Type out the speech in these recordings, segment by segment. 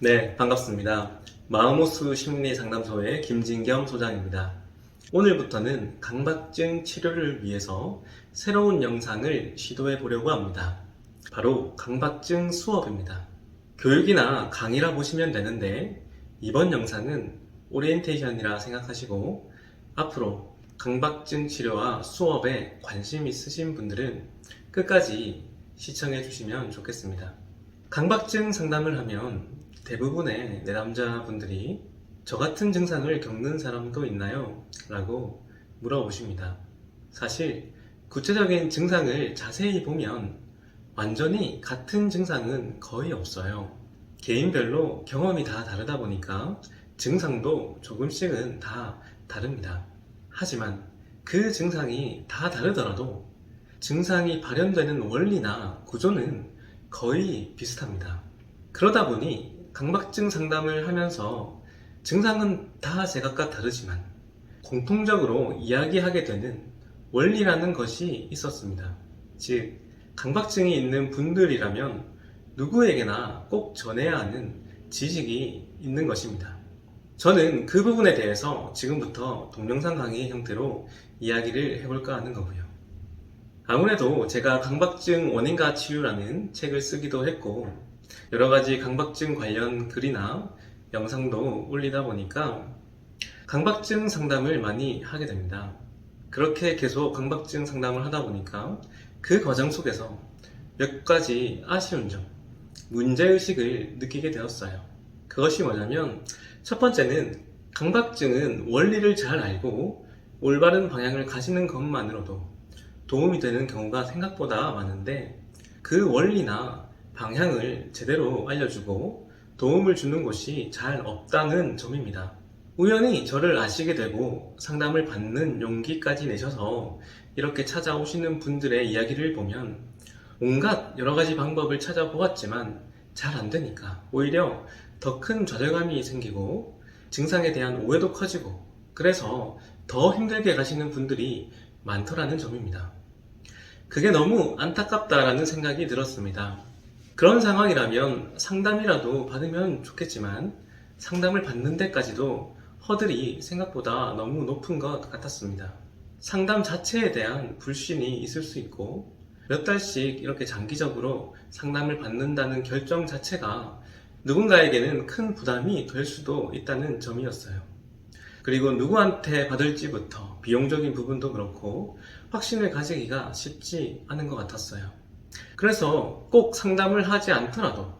네, 반갑습니다. 마음호수 심리상담소의 김진겸 소장입니다. 오늘부터는 강박증 치료를 위해서 새로운 영상을 시도해 보려고 합니다. 바로 강박증 수업입니다. 교육이나 강의라 보시면 되는데 이번 영상은 오리엔테이션이라 생각하시고 앞으로 강박증 치료와 수업에 관심 있으신 분들은 끝까지 시청해 주시면 좋겠습니다. 강박증 상담을 하면 대부분의 내담자분들이 저 같은 증상을 겪는 사람도 있나요? 라고 물어보십니다. 사실 구체적인 증상을 자세히 보면 완전히 같은 증상은 거의 없어요. 개인별로 경험이 다 다르다 보니까 증상도 조금씩은 다 다릅니다. 하지만 그 증상이 다 다르더라도 증상이 발현되는 원리나 구조는 거의 비슷합니다. 그러다 보니 강박증 상담을 하면서 증상은 다 제각각 다르지만 공통적으로 이야기하게 되는 원리라는 것이 있었습니다. 즉, 강박증이 있는 분들이라면 누구에게나 꼭 전해야 하는 지식이 있는 것입니다. 저는 그 부분에 대해서 지금부터 동영상 강의 형태로 이야기를 해볼까 하는 거고요. 아무래도 제가 강박증 원인과 치유라는 책을 쓰기도 했고 여러가지 강박증 관련 글이나 영상도 올리다 보니까 강박증 상담을 많이 하게 됩니다. 그렇게 계속 강박증 상담을 하다 보니까 그 과정 속에서 몇 가지 아쉬운 점, 문제의식을 느끼게 되었어요. 그것이 뭐냐면 첫 번째는 강박증은 원리를 잘 알고 올바른 방향을 가시는 것만으로도 도움이 되는 경우가 생각보다 많은데 그 원리나 방향을 제대로 알려주고 도움을 주는 곳이 잘 없다는 점입니다. 우연히 저를 아시게 되고 상담을 받는 용기까지 내셔서 이렇게 찾아오시는 분들의 이야기를 보면 온갖 여러가지 방법을 찾아보았지만 잘 안되니까 오히려 더 큰 좌절감이 생기고 증상에 대한 오해도 커지고 그래서 더 힘들게 가시는 분들이 많더라는 점입니다. 그게 너무 안타깝다라는 생각이 들었습니다. 그런 상황이라면 상담이라도 받으면 좋겠지만 상담을 받는 데까지도 허들이 생각보다 너무 높은 것 같았습니다. 상담 자체에 대한 불신이 있을 수 있고 몇 달씩 이렇게 장기적으로 상담을 받는다는 결정 자체가 누군가에게는 큰 부담이 될 수도 있다는 점이었어요. 그리고 누구한테 받을지부터 비용적인 부분도 그렇고 확신을 가지기가 쉽지 않은 것 같았어요. 그래서 꼭 상담을 하지 않더라도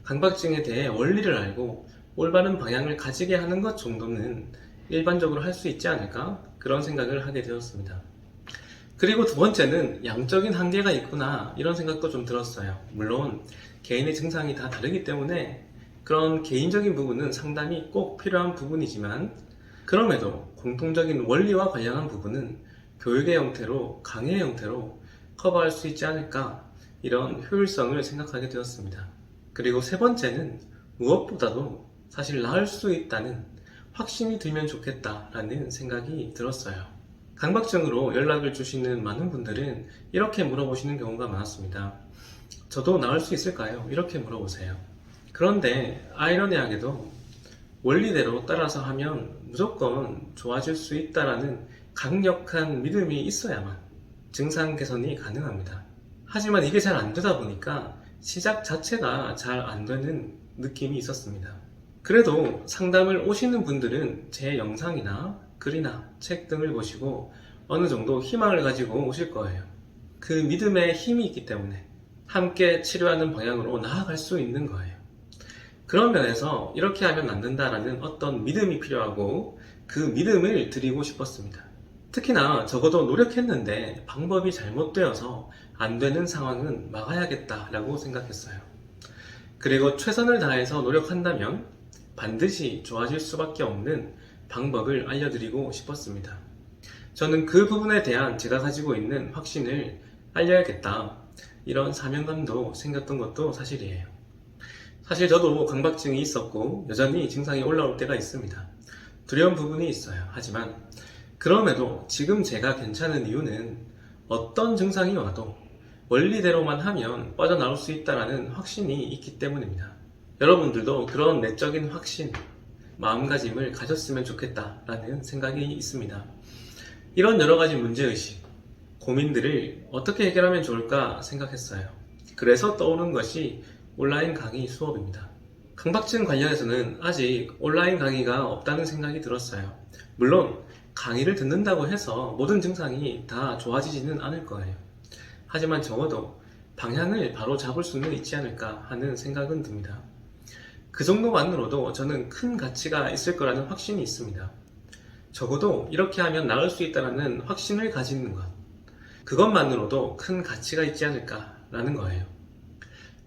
강박증에 대해 원리를 알고 올바른 방향을 가지게 하는 것 정도는 일반적으로 할 수 있지 않을까? 그런 생각을 하게 되었습니다. 그리고 두 번째는 양적인 한계가 있구나 이런 생각도 좀 들었어요. 물론 개인의 증상이 다 다르기 때문에 그런 개인적인 부분은 상담이 꼭 필요한 부분이지만 그럼에도 공통적인 원리와 관련한 부분은 교육의 형태로 강의의 형태로 커버할 수 있지 않을까 이런 효율성을 생각하게 되었습니다. 그리고 세 번째는 무엇보다도 사실 나을 수 있다는 확신이 들면 좋겠다라는 생각이 들었어요. 강박증으로 연락을 주시는 많은 분들은 이렇게 물어보시는 경우가 많았습니다. 저도 나을 수 있을까요? 이렇게 물어보세요. 그런데 아이러니하게도 원리대로 따라서 하면 무조건 좋아질 수 있다라는 강력한 믿음이 있어야만 증상 개선이 가능합니다. 하지만 이게 잘 안 되다 보니까 시작 자체가 잘 안 되는 느낌이 있었습니다. 그래도 상담을 오시는 분들은 제 영상이나 글이나 책 등을 보시고 어느 정도 희망을 가지고 오실 거예요. 그 믿음에 힘이 있기 때문에 함께 치료하는 방향으로 나아갈 수 있는 거예요. 그런 면에서 이렇게 하면 안 된다라는 어떤 믿음이 필요하고 그 믿음을 드리고 싶었습니다. 특히나 적어도 노력했는데 방법이 잘못되어서 안 되는 상황은 막아야겠다라고 생각했어요. 그리고 최선을 다해서 노력한다면 반드시 좋아질 수밖에 없는 방법을 알려드리고 싶었습니다. 저는 그 부분에 대한 제가 가지고 있는 확신을 알려야겠다 이런 사명감도 생겼던 것도 사실이에요. 사실 저도 강박증이 있었고 여전히 증상이 올라올 때가 있습니다. 두려운 부분이 있어요. 하지만 그럼에도 지금 제가 괜찮은 이유는 어떤 증상이 와도 원리대로만 하면 빠져나올 수 있다는 확신이 있기 때문입니다. 여러분들도 그런 내적인 확신, 마음가짐을 가졌으면 좋겠다라는 생각이 있습니다. 이런 여러 가지 문제의식, 고민들을 어떻게 해결하면 좋을까 생각했어요. 그래서 떠오른 것이 온라인 강의 수업입니다. 강박증 관련해서는 아직 온라인 강의가 없다는 생각이 들었어요. 물론 강의를 듣는다고 해서 모든 증상이 다 좋아지지는 않을 거예요. 하지만 적어도 방향을 바로 잡을 수는 있지 않을까 하는 생각은 듭니다. 그 정도만으로도 저는 큰 가치가 있을 거라는 확신이 있습니다. 적어도 이렇게 하면 나을 수 있다는 확신을 가지는 것, 그것만으로도 큰 가치가 있지 않을까라는 거예요.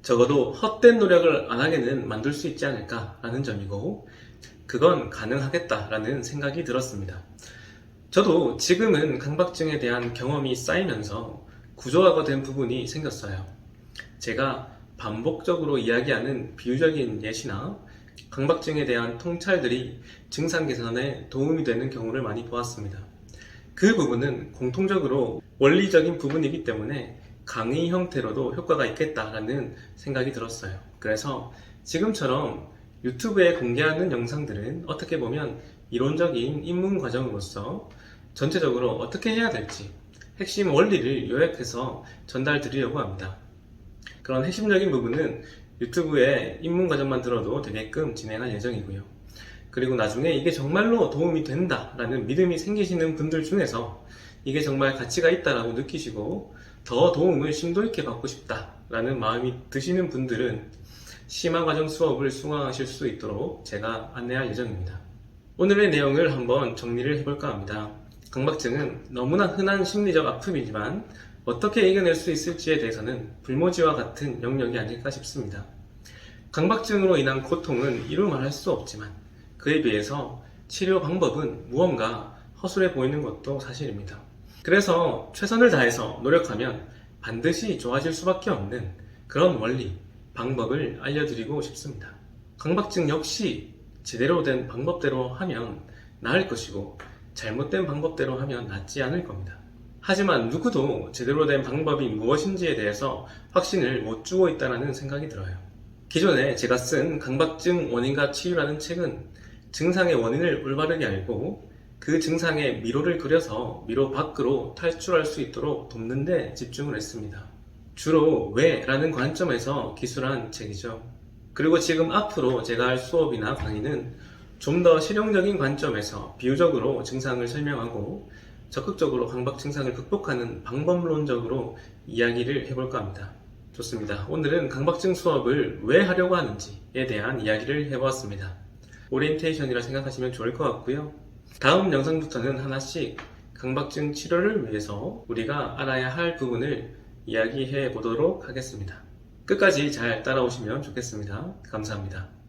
적어도 헛된 노력을 안 하게는 만들 수 있지 않을까라는 점이고, 그건 가능하겠다라는 생각이 들었습니다. 저도 지금은 강박증에 대한 경험이 쌓이면서 구조화가 된 부분이 생겼어요. 제가 반복적으로 이야기하는 비유적인 예시나 강박증에 대한 통찰들이 증상 개선에 도움이 되는 경우를 많이 보았습니다. 그 부분은 공통적으로 원리적인 부분이기 때문에 강의 형태로도 효과가 있겠다라는 생각이 들었어요. 그래서 지금처럼 유튜브에 공개하는 영상들은 어떻게 보면 이론적인 입문 과정으로서 전체적으로 어떻게 해야 될지 핵심 원리를 요약해서 전달 드리려고 합니다. 그런 핵심적인 부분은 유튜브에 입문 과정만 들어도 되게끔 진행할 예정이고요. 그리고 나중에 이게 정말로 도움이 된다라는 믿음이 생기시는 분들 중에서 이게 정말 가치가 있다라고 느끼시고 더 도움을 심도 있게 받고 싶다라는 마음이 드시는 분들은 심화 과정 수업을 수강하실 수 있도록 제가 안내할 예정입니다. 오늘의 내용을 한번 정리를 해볼까 합니다. 강박증은 너무나 흔한 심리적 아픔이지만 어떻게 이겨낼 수 있을지에 대해서는 불모지와 같은 영역이 아닐까 싶습니다. 강박증으로 인한 고통은 이루 말할 수 없지만 그에 비해서 치료 방법은 무언가 허술해 보이는 것도 사실입니다. 그래서 최선을 다해서 노력하면 반드시 좋아질 수밖에 없는 그런 원리, 방법을 알려드리고 싶습니다. 강박증 역시 제대로 된 방법대로 하면 나을 것이고 잘못된 방법대로 하면 낫지 않을 겁니다. 하지만 누구도 제대로 된 방법이 무엇인지에 대해서 확신을 못 주고 있다는 생각이 들어요. 기존에 제가 쓴 강박증 원인과 치유라는 책은 증상의 원인을 올바르게 알고 그 증상의 미로를 그려서 미로 밖으로 탈출할 수 있도록 돕는 데 집중을 했습니다. 주로 왜? 라는 관점에서 기술한 책이죠. 그리고 지금 앞으로 제가 할 수업이나 강의는 좀 더 실용적인 관점에서 비유적으로 증상을 설명하고 적극적으로 강박 증상을 극복하는 방법론적으로 이야기를 해볼까 합니다. 좋습니다. 오늘은 강박증 수업을 왜 하려고 하는지에 대한 이야기를 해보았습니다. 오리엔테이션이라 생각하시면 좋을 것 같고요. 다음 영상부터는 하나씩 강박증 치료를 위해서 우리가 알아야 할 부분을 이야기해 보도록 하겠습니다. 끝까지 잘 따라오시면 좋겠습니다. 감사합니다.